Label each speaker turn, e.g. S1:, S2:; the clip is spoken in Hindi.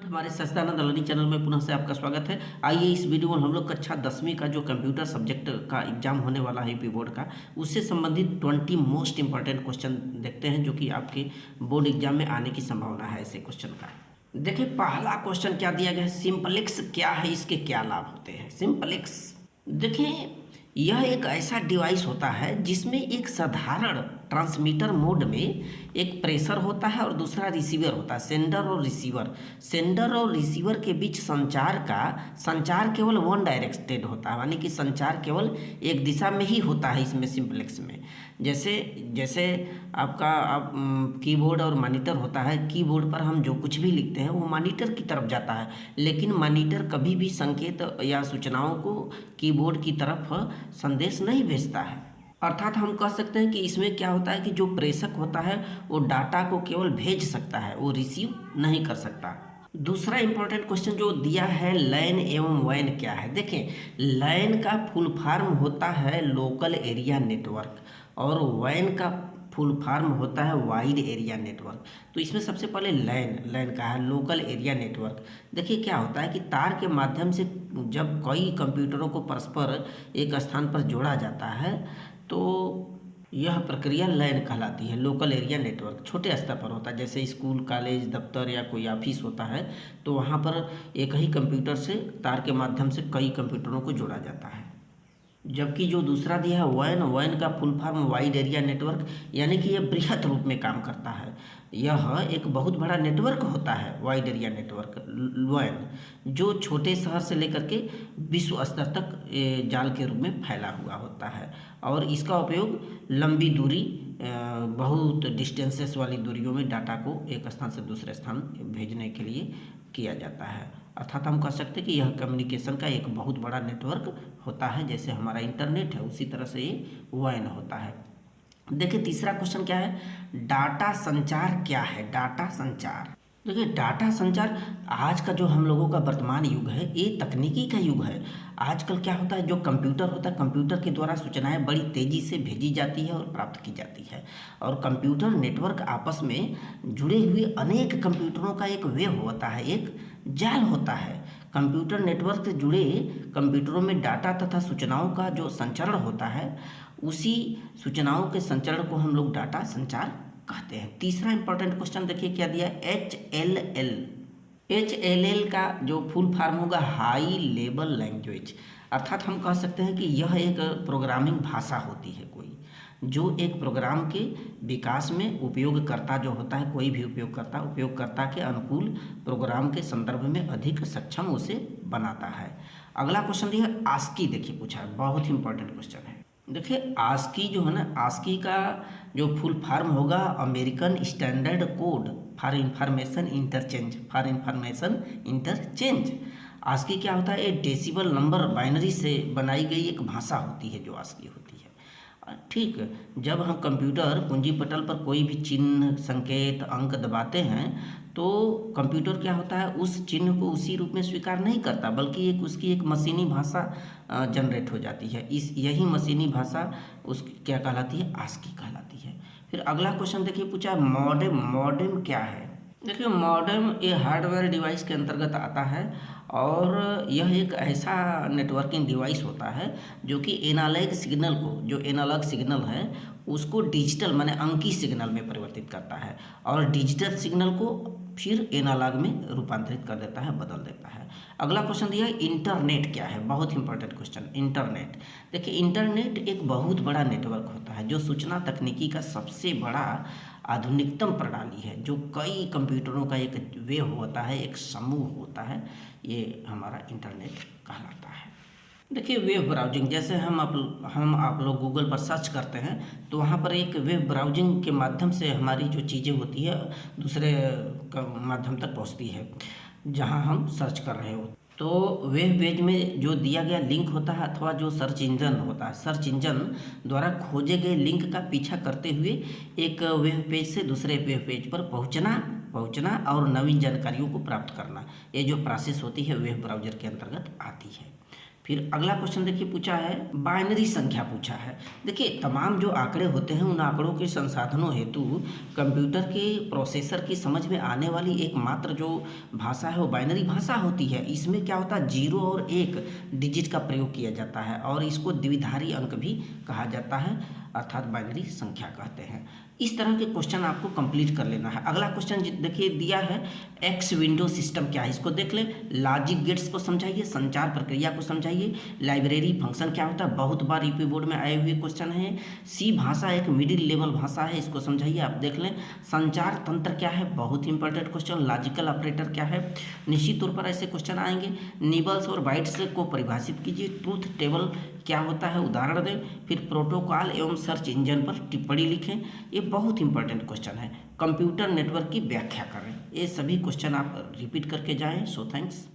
S1: हमारे सच्चिदानंद लर्निंग चैनल में पुनः से आपका स्वागत है। आइए इस वीडियो में हम लोग कक्षा 10वीं का जो कंप्यूटर सब्जेक्ट का एग्जाम होने वाला है यूपी बोर्ड का, उससे संबंधित 20 मोस्ट इंपॉर्टेंट क्वेश्चन देखते हैं जो कि आपके बोर्ड एग्जाम में आने की संभावना है ऐसे क्वेश्चन का। देखिए पहला क्वेश्चन क्या दिया गया है, सिंपलेक्स क्या है, इसके क्या लाभ होते हैं। सिंपलेक्स देखिए यह एक ऐसा डिवाइस होता है जिसमें एक साधारण ट्रांसमीटर मोड में एक प्रेशर होता है और दूसरा रिसीवर होता है, सेंडर और रिसीवर। सेंडर और रिसीवर के बीच संचार केवल वन डायरेक्टेड होता है, यानी कि संचार केवल एक दिशा में ही होता है इसमें सिंपलेक्स में। जैसे आपका कीबोर्ड और मॉनिटर होता है, कीबोर्ड पर हम जो कुछ भी लिखते हैं वो मॉनिटर की तरफ जाता है, लेकिन मॉनिटर कभी भी संकेत या सूचनाओं को कीबोर्ड की तरफ संदेश नहीं भेजता है। अर्थात हम कह सकते हैं कि इसमें क्या होता है कि जो प्रेषक होता है वो डाटा को केवल भेज सकता है, वो रिसीव नहीं कर सकता। दूसरा इंपॉर्टेंट क्वेश्चन जो दिया है, लैन एवं वैन क्या है। देखें लैन का फुल फॉर्म होता है लोकल एरिया नेटवर्क और वैन का फुल फॉर्म होता है वाइड एरिया नेटवर्क। तो इसमें सबसे पहले लैन का है लोकल एरिया नेटवर्क। देखिए क्या होता है कि तार के माध्यम से जब कई कंप्यूटरों को परस्पर एक स्थान पर जोड़ा जाता है तो यह प्रक्रिया लैन कहलाती है। लोकल एरिया नेटवर्क छोटे स्तर पर होता है, जैसे स्कूल, कॉलेज, दफ्तर या कोई ऑफिस होता है तो वहाँ पर एक ही कंप्यूटर से तार के माध्यम से कई कंप्यूटरों को जोड़ा जाता है। जबकि जो दूसरा दिया है वैन का full form wide area network, यानी कि यह बृहत रूप में काम करता है। यह एक बहुत बड़ा नेटवर्क होता है वाइड एरिया नेटवर्क वैन, जो छोटे शहर से लेकर के विश्व स्तर तक जाल के रूप में फैला हुआ होता है और इसका उपयोग लंबी दूरी, बहुत डिस्टेंसेस वाली दूरियों में डाटा को एक स्थान से दूसरे स्थान भेजने के लिए किया जाता है। अर्थात हम कह सकते हैं कि यह कम्युनिकेशन का एक बहुत बड़ा नेटवर्क होता है, जैसे हमारा इंटरनेट है उसी तरह से ये वैन होता है। देखिए तीसरा क्वेश्चन क्या है, डाटा संचार क्या है। डाटा संचार देखिए डाटा संचार आज का जो हम लोगों का वर्तमान युग है ये तकनीकी का युग है। आजकल क्या होता है, जो कंप्यूटर होता है कंप्यूटर के द्वारा सूचनाएं बड़ी तेज़ी से भेजी जाती है और प्राप्त की जाती है, और कंप्यूटर नेटवर्क आपस में जुड़े हुए अनेक कंप्यूटरों का एक वेव होता है, एक जाल होता है। कंप्यूटर नेटवर्क से जुड़े कंप्यूटरों में डाटा तथा सूचनाओं का जो संचरण होता है, उसी सूचनाओं के संचरण को हम लोग डाटा संचार कहते हैं। तीसरा इंपॉर्टेंट क्वेश्चन देखिए क्या दिया है, HLL का जो फुल फॉर्म होगा हाई लेवल लैंग्वेज। अर्थात हम कह सकते हैं कि यह एक प्रोग्रामिंग भाषा होती है कोई, जो एक प्रोग्राम के विकास में उपयोगकर्ता जो होता है, कोई भी उपयोगकर्ता के अनुकूल प्रोग्राम के संदर्भ में अधिक सक्षम उसे बनाता है। अगला क्वेश्चन दिया आस्की, देखिए पूछा है, बहुत ही इंपॉर्टेंट क्वेश्चन है। देखिए आस्की जो है ना, आस्की का जो फुल फॉर्म होगा American standard code for information interchange. ASCII क्या होता है, एक डेसिबल नंबर बाइनरी से बनाई गई एक भाषा होती है जो आस्की होती है। ठीक, जब हम कंप्यूटर कुंजी पटल पर कोई भी चिन्ह, संकेत, अंक दबाते हैं तो कंप्यूटर क्या होता है, उस चिन्ह को उसी रूप में स्वीकार नहीं करता, बल्कि उसकी एक मशीनी भाषा जनरेट हो जाती है। यही मशीनी भाषा उसकी क्या कहलाती है, आस्की कहलाती है। फिर अगला क्वेश्चन देखिए पूछा मॉडेम क्या है। देखिए मॉडेम ये हार्डवेयर डिवाइस के अंतर्गत आता है और यह एक ऐसा नेटवर्किंग डिवाइस होता है जो कि एनालॉग सिग्नल को, जो एनालॉग सिग्नल है उसको डिजिटल माने अंकी सिग्नल में परिवर्तित करता है और डिजिटल सिग्नल को फिर एनालॉग में रूपांतरित कर देता है, बदल देता है। अगला क्वेश्चन दिया है इंटरनेट क्या है, बहुत इंपॉर्टेंट क्वेश्चन। इंटरनेट देखिए इंटरनेट एक बहुत बड़ा नेटवर्क होता है जो सूचना तकनीकी का सबसे बड़ा आधुनिकतम प्रणाली है, जो कई कंप्यूटरों का एक वेव होता है, एक समूह होता है, ये हमारा इंटरनेट कहलाता है। देखिए वेब ब्राउजिंग, जैसे हम आप लोग गूगल पर सर्च करते हैं तो वहाँ पर एक वेब ब्राउजिंग के माध्यम से हमारी जो चीज़ें होती है दूसरे का माध्यम तक पहुँचती है जहाँ हम सर्च कर रहे हो। तो वेब पेज में जो दिया गया लिंक होता है अथवा जो सर्च इंजन होता है, सर्च इंजन द्वारा खोजे गए लिंक का पीछा करते हुए एक वेब पेज से दूसरे वेब पेज पर पहुंचना और नवीन जानकारियों को प्राप्त करना, ये जो प्रोसेस होती है वेब ब्राउज़र के अंतर्गत आती है। फिर अगला क्वेश्चन देखिए पूछा है बाइनरी संख्या पूछा है। देखिए तमाम जो आंकड़े होते हैं उन आंकड़ों के संसाधनों हेतु कंप्यूटर के प्रोसेसर की समझ में आने वाली एकमात्र जो भाषा है वो बाइनरी भाषा होती है। इसमें क्या होता है, 0 और 1 डिजिट का प्रयोग किया जाता है और इसको द्विधारी अंक भी कहा जाता है, अर्थात बाइनरी संख्या कहते हैं। इस तरह के क्वेश्चन आपको कंप्लीट कर लेना है। अगला क्वेश्चन देखिए दिया है एक्स विंडो सिस्टम क्या है, इसको देख ले। लॉजिक गेट्स को समझाइए, संचार प्रक्रिया को समझाइए। लाइब्रेरी फंक्शन क्या होता है, बहुत बार यूपी बोर्ड में आए हुए क्वेश्चन है। सी भाषा एक मिडिल लेवल भाषा है, इसको समझाइए, आप देख लें। संचार तंत्र क्या है, बहुत ही इंपॉर्टेंट क्वेश्चन। लॉजिकल ऑपरेटर क्या है, निश्चित तौर पर ऐसे क्वेश्चन आएंगे। निबल्स और बाइट्स को परिभाषित कीजिए। ट्रूथ टेबल क्या होता है, उदाहरण दें। फिर प्रोटोकॉल एवं सर्च इंजन पर टिप्पणी लिखें, ये बहुत इंपॉर्टेंट क्वेश्चन है। कंप्यूटर नेटवर्क की व्याख्या करें। ये सभी क्वेश्चन आप रिपीट करके जाएं। So thanks.